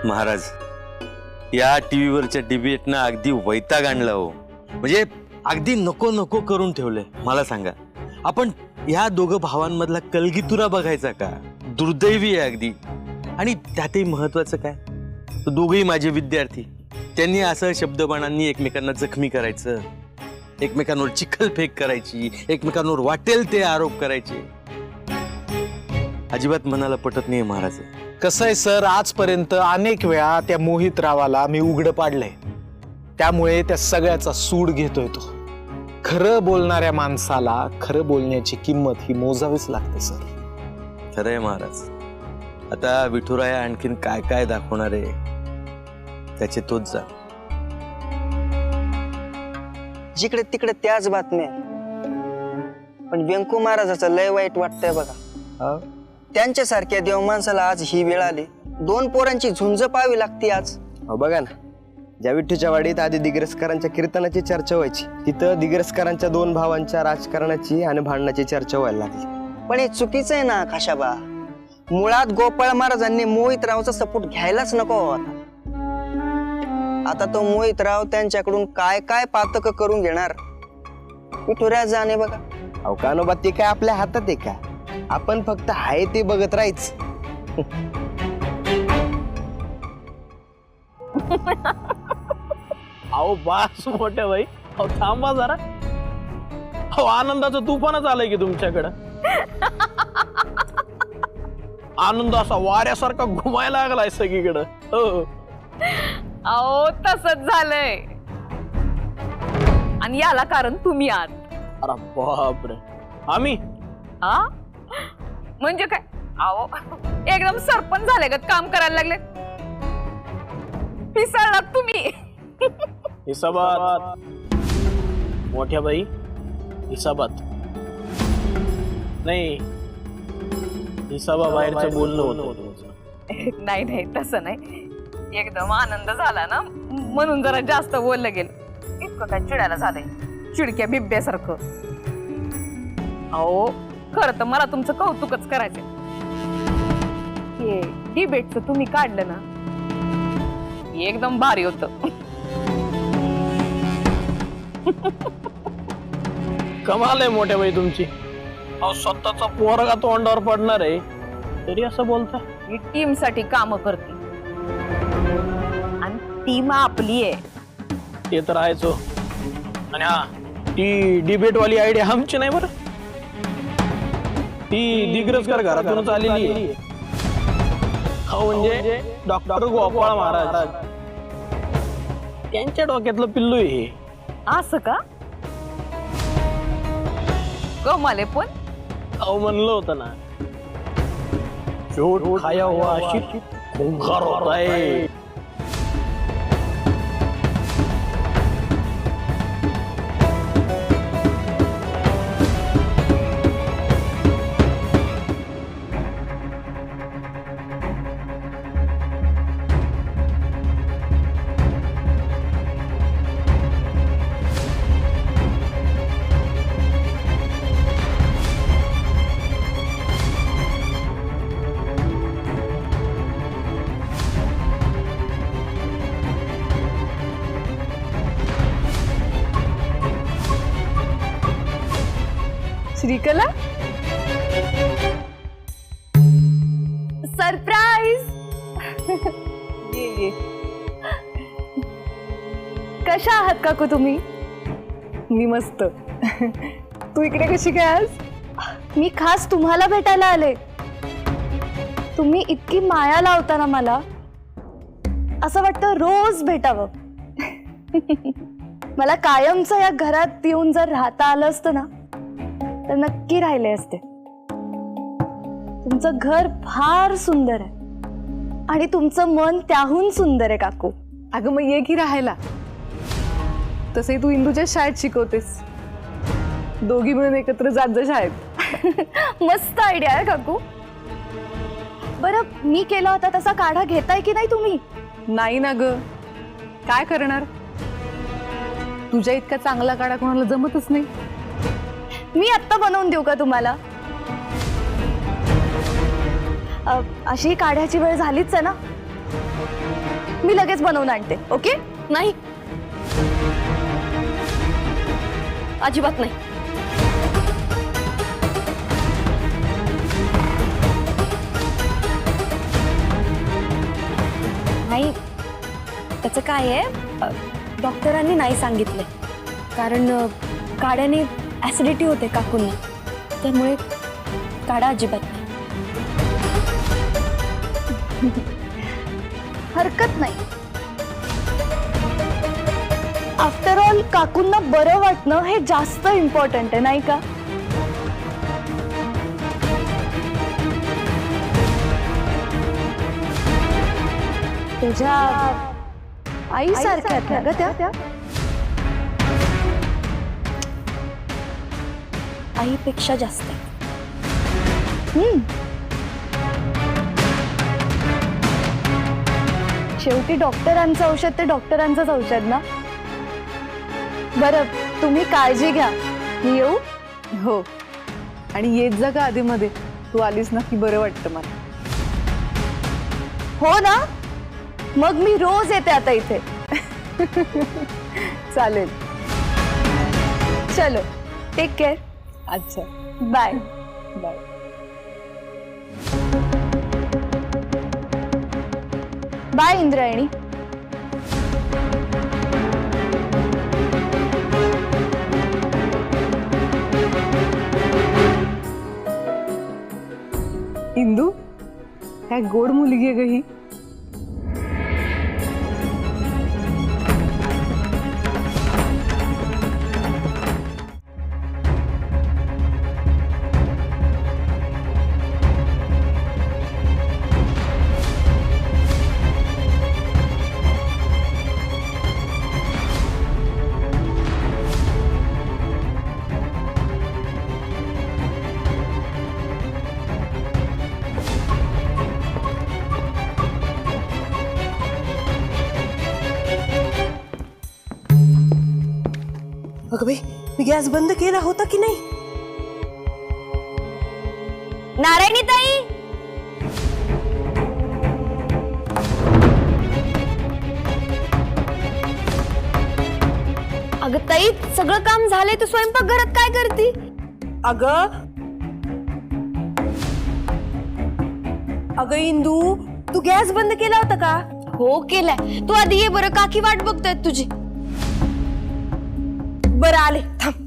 महाराज, या टीव्हीवरच्या डिबेटनं अगदी वैताग आणला हो. म्हणजे अगदी नको नको करून ठेवलंय. मला सांगा, आपण या दोघं भावांमधला कलगीतुरा बघायचा का? दुर्दैवी आहे अगदी. आणि त्यातही महत्वाचं काय, तो दोघेही माझे विद्यार्थी. त्यांनी असं शब्दबाणांनी एकमेकांना जखमी करायचं, एकमेकांवर चिखलफेक करायची, एकमेकांवर वाटेल ते आरोप करायचे. अजिबात मनाला पटत नाही महाराज. कसं आहे सर, आजपर्यंत अनेक वेळा त्या मोहित रावाला मी उघड पाडलंय, त्यामुळे त्या सगळ्याचा सूड घेतोय तो. खरं बोलणाऱ्या माणसाला खरं बोलण्याची किंमत ही मोजावीच लागते सर. खरंय महाराज. आता विठुराया आणखीन काय काय दाखवणार आहे त्याचे तोच जा. जिकडे तिकडे त्याच बातम्या. पण व्यंकू महाराजाचं लय वाईट वाटतंय बघा. त्यांच्यासारख्या देव माणसाला आज ही वेळ आली. 2 पोरांची झुंज पाहावी लागती आज. बघा ना, ज्या विठ्ठूच्या वाडीत आधी दिग्रसकरांच्या कीर्तनाची चर्चा व्हायची, तिथं दिग्रसकरांच्या 2 भावांच्या राजकारणाची आणि भांडणाची चर्चा व्हायला लागली. पण हे चुकीचं आहे ना खाशाबा. मुळात गोपाळ महाराजांनी मोहितरावचा सपोर्ट घ्यायलाच नको होता. आता तो मोहितराव त्यांच्याकडून काय काय पातक करून घेणार विठुराया जाणे बघा. अहो कानोबा, ते काय आपल्या हातात आहे का? आपण फक्त आहे ते बघत राहायच. अहो बास मोठ्या भाई, अहो थांबा जरा. अहो आनंदाचं तुफानच आलंय की तुमच्याकडं. आनंद असा वाऱ्यासारखा घुमायला लागलाय सगळीकडं. हो अहो तसंच झालंय, आणि याला कारण तुम्ही आहात. अरे बापरे. आम्ही हा म्हणजे काय? अहो एकदम सरपंच झाले का काम करायला लागले. पिसळलात तुम्ही. हिसाबात मोठ्या बाई, हिसाबात नाही, हिसाबा बाहेरचं बोलणं होतं तुमचं. नाही नाही तसं नाही, एकदम आनंद झाला ना म्हणून जरा जास्त बोललं गेलं. इतकं काय चिडायला झालंय, चिडक्या बिब्यासारखं. अहो खरं तर मला तुमचं कौतुकच करायचंय. हे डिबेटचं तुम्ही काढलं ना, एकदम भारी होतं. कमाल आहे मोठ्या बाई तुमची. अहो स्वतःचा पोरगा तोंडावर पडणार आहे तरी असं बोलता. ही टीम साठी काम करते आणि टीम आपली आहे. ते तर आहेच हो. आणि हा, ती डिबेट वाली आयडिया आमची नाही बरं, ती दिग्रसकर घरातूनच आलेली आहे. हो म्हणजे डॉक्टर गोपाळ महाराज त्यांच्या डोक्यातलं पिल्लू आहे हे. असं का? कमाले पण. अहो म्हणलं होतं ना, शोट खाया हुआ आशिक खूंखार होता है. श्रीकला सरप्राईज. कशा आहात काकू तुम्ही? मी मस्त. तू इकडे कशी काय आज? मी खास तुम्हाला भेटायला आले. तुम्ही इतकी माया लावता ना मला, असं वाटतं रोज भेटावं. मला कायमचं या घरात येऊन जर राहता आलं असतं ना तर नक्की राहिले असते. तुमचं घर फार सुंदर आहे आणि तुमचं मन त्याहून सुंदर आहे काकू. अगं मग ये की राहायला. तसे तू इंदूच्या शाळेत शिकवतेस, दोघी मिळून एकत्र जात जा शाळेत. मस्त आयडिया आहे काकू. बरं, मी केला होता तसा काढा घेताय की नाही तुम्ही? नाही ना ग, काय करणार? तुझ्या इतका चांगला काढा कोणाला जमतच नाही. मी आत्ता बनवून देऊ का तुम्हाला? अशी काढ्याची वेळ झालीच आहे ना. मी लगेच बनवून आणते. ओके? नाही, अजिबात नाही. नाही, त्याचं काय आहे, डॉक्टरांनी नाही सांगितलंय. कारण काड्याने ऍसिडिटी होते काकूंना, त्यामुळे काढा अजिबात नाही. हरकत नाही. आफ्टर ऑल काकूंना बरं वाटणं हे जास्त इम्पॉर्टंट आहे, नाही का? तुझ्या आई सारख्या आहेत ना ग त्या? आईपेक्षा जास्त आहे. शेवटी डॉक्टरांचं औषध ते डॉक्टरांचंच औषध ना. बरं, तुम्ही काळजी घ्या. मी येऊ? हो, आणि येत जा का आधी मध्ये. तू आलीस ना की बरं वाटतं मला. हो ना, मग मी रोज येते आता इथे. चालेल. चलो, टेक केअर. अच्छा, bye. Bye. Bye Indrayani. Indu, काय गोड मुलगी आहे ग ही. अगं बाई, मी गॅस बंद केला होता की नाही? नारायणी ताई, अगं ताई, सगळं काम झालंय, तू स्वयंपाक घरात काय करती? अगं अगं इंदू, तू गॅस बंद केला होता का? हो केलाय. तू आधी ये बरं, काकी वाट बघतायत तुझी. बरं आले, थांब.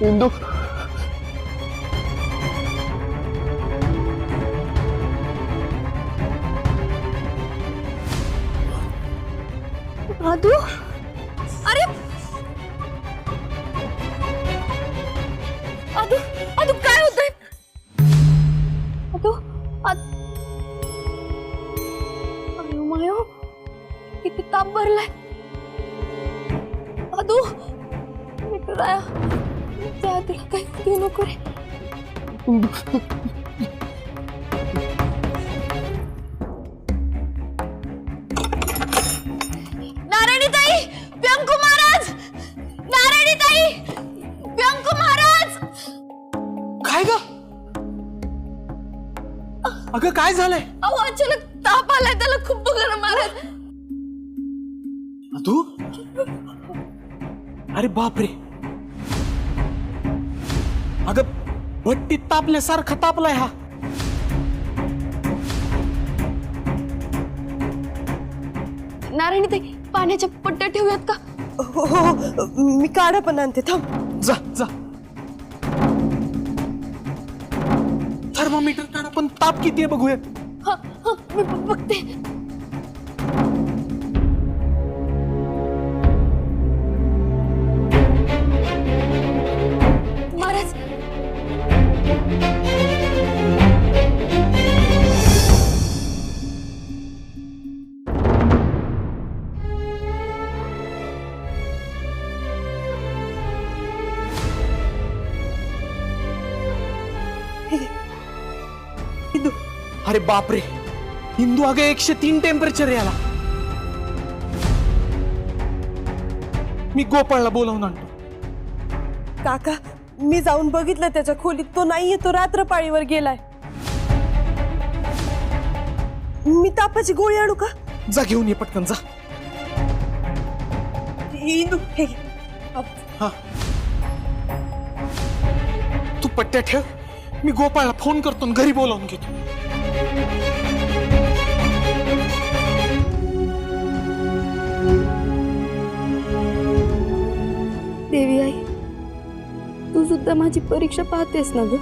इंदू आदू अरे आदू आदू काय होतंय आदू अयो मायो किती ताप भरलाय आदू विठुराया त्या तुला काही देऊ नको रे नारायणीताई व्यंकू महाराज नारायणीताई व्यंकू महाराज काय ग अगं काय झालंय अहो अचानक ताप आलाय त्याला खूप गरम महाराज तू अरे बापरे अगं भट्टीत तापल्यासारखा तापलाय हा नारायणीताई पाण्याच्या पट्ट्या ठेवूयात का हो हो हो. मी काढा पण आणते थांब. जा जा थर्मामीटर काढा पण ताप किती आहे बघूया हा हा मी बघते महाराज अरे बापरे हिंदू अगं 103 टेम्परेचर याला मी गोपाळला बोलावून आणतो काका मी जाऊन बघितलं त्याच्या खोलीत तो नाहीये तो रात्रपाळीवर गेलाय मी तापाची गोळी आणू का जा घेऊन ये पटकन जा इंदू हे घे. हा तू पट्ट्या ठेव मी गोपाळला फोन करतो आणि घरी बोलावून घेतो देवी आई तू सुद्धा माझी परीक्षा पाहतेस ना ग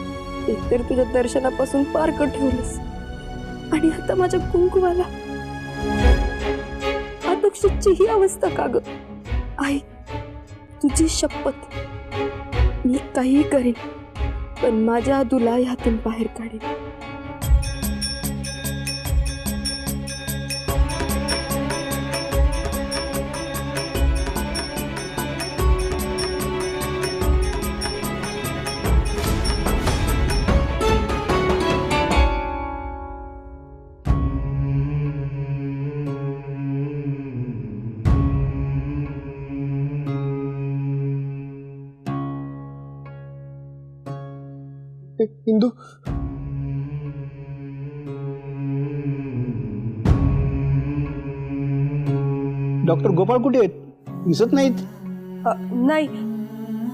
एकतर तुझ्या दर्शनापासून पारक ठेवलीस आणि आता माझ्या कुंकुमाला अध्यक्षची ही अवस्था का ग आई तुझी शपथ मी काही करेन पण माझ्या आदूला ह्यातून बाहेर काढेन हिंदू डॉक्टर गोपाळ कुठे आहेत दिसत नाहीत नाही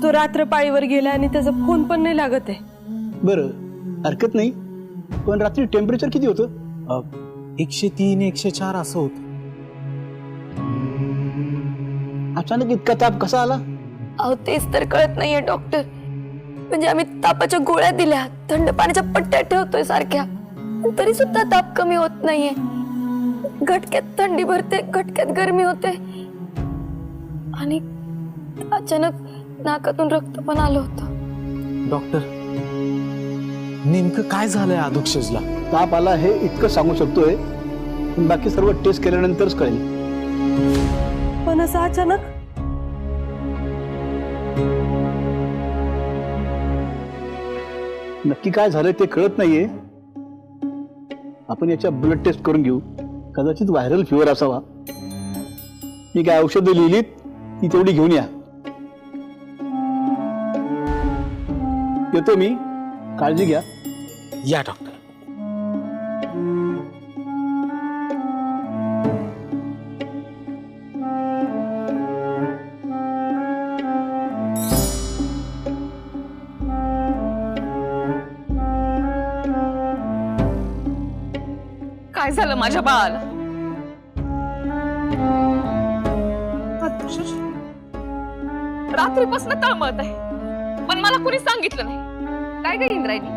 तो रात्रपाळीवर गेला आणि त्याचा फोन पण नाही लागत आहे बरं हरकत नाही पण रात्री टेम्परेचर किती होतं 103 104 असं होत अचानक इतका ताप कसा आला अहो तेच तर कळत नाहीये डॉक्टर म्हणजे आम्ही तापाच्या गोळ्या दिल्या थंड पाण्याच्या पट्ट्या ठेवतोय सारख्या तरी सुद्धा ताप कमी होत नाहीये घटक्यात थंडी भरते घटक्यात गरमी होते आणि अचानक नाकातून रक्त पण आलं होतं डॉक्टर नेमकं काय झालंय अधोक्षजला ताप आला हे इतकं सांगू शकतोय पण बाकी सर्व टेस्ट केल्यानंतरच कळेल पण असं अचानक नक्की काय झालंय ते कळत नाहीये आपण याच्या ब्लड टेस्ट करून घेऊ कदाचित व्हायरल फिवर असावा मी काय औषधं लिहिलीत ती तेवढी घेऊन या येतो मी काळजी घ्या या डॉक्टर काय झालं माझ्या बाळाला रात्रीपासून तळमळत आहे पण मला कुणी सांगितलं नाही. काय काय इंद्रायणी,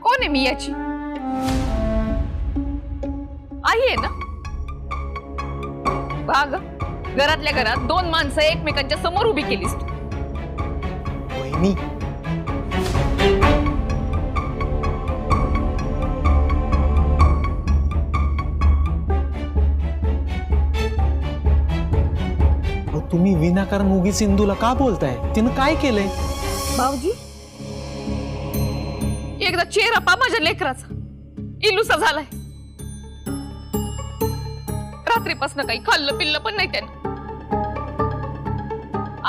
कोण आहे मी याची आई आहे ना? बाग घरातल्या घरात दोन माणसं एकमेकांच्या समोर उभी केलीस तू. वहिनी, अहो, तुम्ही विनाकारण उगीच इंदूला का बोलताय? तिनं काय केलंय? भाऊजी एकदा चेहरा पा माझ्या लेकराचा इलुसा झालाय. रात्रीपासून काही खाल्लं पिल्लं पण नाही त्यानं.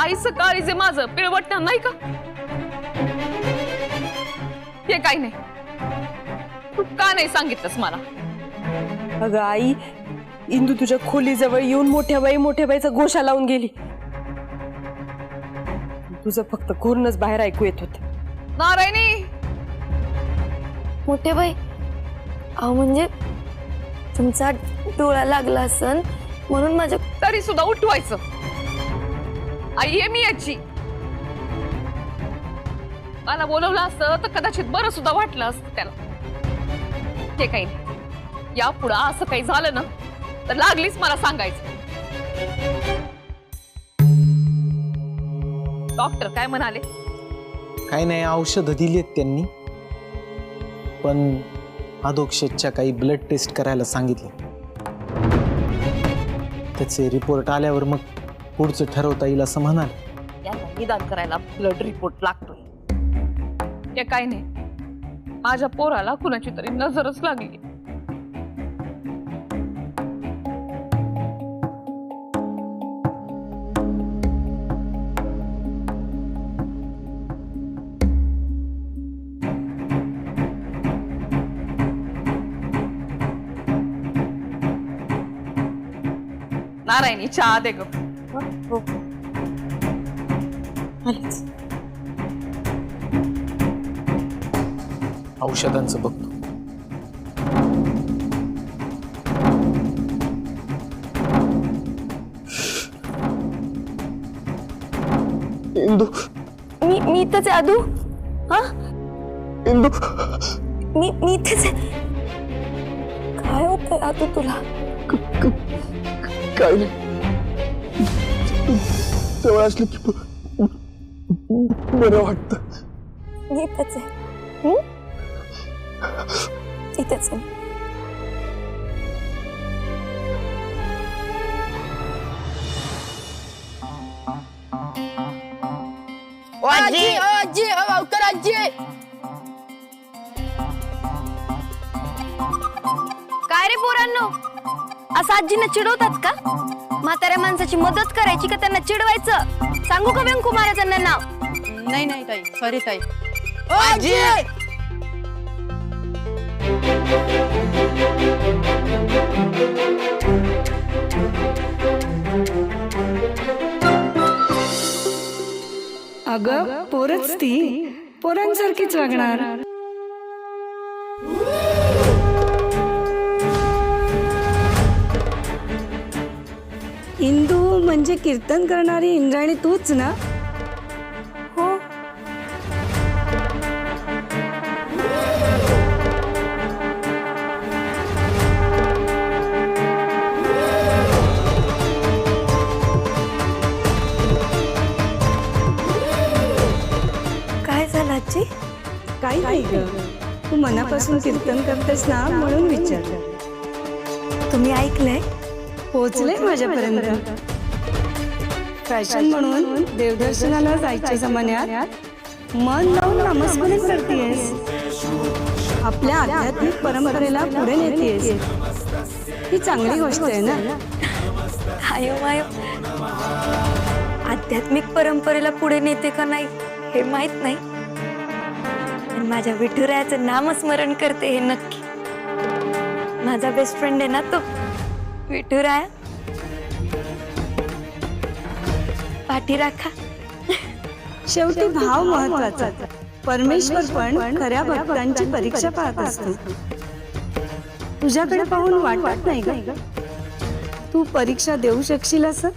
आई सकाळी जे माझं पिळवटणार नाही का हे काही नाही. तू का नाही सांगितलंस मला? अगं आई, इंदू तुझ्या खोलीजवळ येऊन मोठ्या बाईचा घोषा लावून गेली. तुझं फक्त घोरणच बाहेर ऐकू येत होत. नारायणी, मोठे बाई, अहो म्हणजे तुमचा डोळा लागला असन म्हणून माझ्या तरी सुद्धा उठवायचं. आई आहे मी याची. मला बोलवलं असतं तर कदाचित बरं सुद्धा वाटलं असतं त्याला. ते काही नाही. यापुढं असं काही झालं ना तर लागलीच मला सांगायचं. डॉक्टर काय म्हणाले? काय नाही, औषधं दिलीत त्यांनी, पण अधोक्षेच्या काही ब्लड टेस्ट करायला सांगितले. त्याचे रिपोर्ट आल्यावर मग पुढचं ठरवता येईल असं म्हणाले. याला निदान करायला ब्लड रिपोर्ट लागतोय. ते काय नाही, माझ्या पोराला कुणाची तरी नजरच लागली. नारायणी, चहा दे ग. औषधांचं बघतो. मी इथंच आहे आदू. हा मी इथेच आहे. काय होतंय आदू तुला? काय नाही, जवळ असलं की बरं वाटतं. मी इथेच आहे. इथेच आहे. आजी, आजी, अवकर आजी. काय रे पोरांनो, असं आजींना चिडवतात का? म्हाताऱ्या माणसाची मदत करायची का त्यांना चिडवायचं? सांगू का व्यंकू महाराजांना नाव? नाही नाही ताई, सॉरी ताई. आजी अगं पोरच ती, पोरांसारखीच वागणार. इंदू म्हणजे कीर्तन करणारी इंद्रायणी तूच ना? हो. काय झालं आजी? काही नाही ग, तू मनापासून कीर्तन करतेस ना म्हणून विचारलं. तुम्ही ऐकलंय? पोहोचले माझ्यापर्यंत. फॅशन म्हणून देवदर्शनाला जायच्या जमान्यात मन लावून नामस्मरण करतेस. आपल्या आध्यात्मिक परंपरेला पुढे नेतेस. ही चांगली गोष्ट आहे ना? आयो मायो, आध्यात्मिक परंपरेला पुढे नेते का नाही हे माहित नाही, पण माझ्या विठुरायाचं नामस्मरण करते हे नक्की. माझा बेस्ट फ्रेंड आहे ना तो विठुराया. पाठी राखा. शेवटी भाव महत्वाचा. परमेश्वर पण खऱ्या भक्तांची परीक्षा पाहत असतो. तुझ्याकडे पाहून वाटत नाही ग तू परीक्षा देऊ शकशील असं?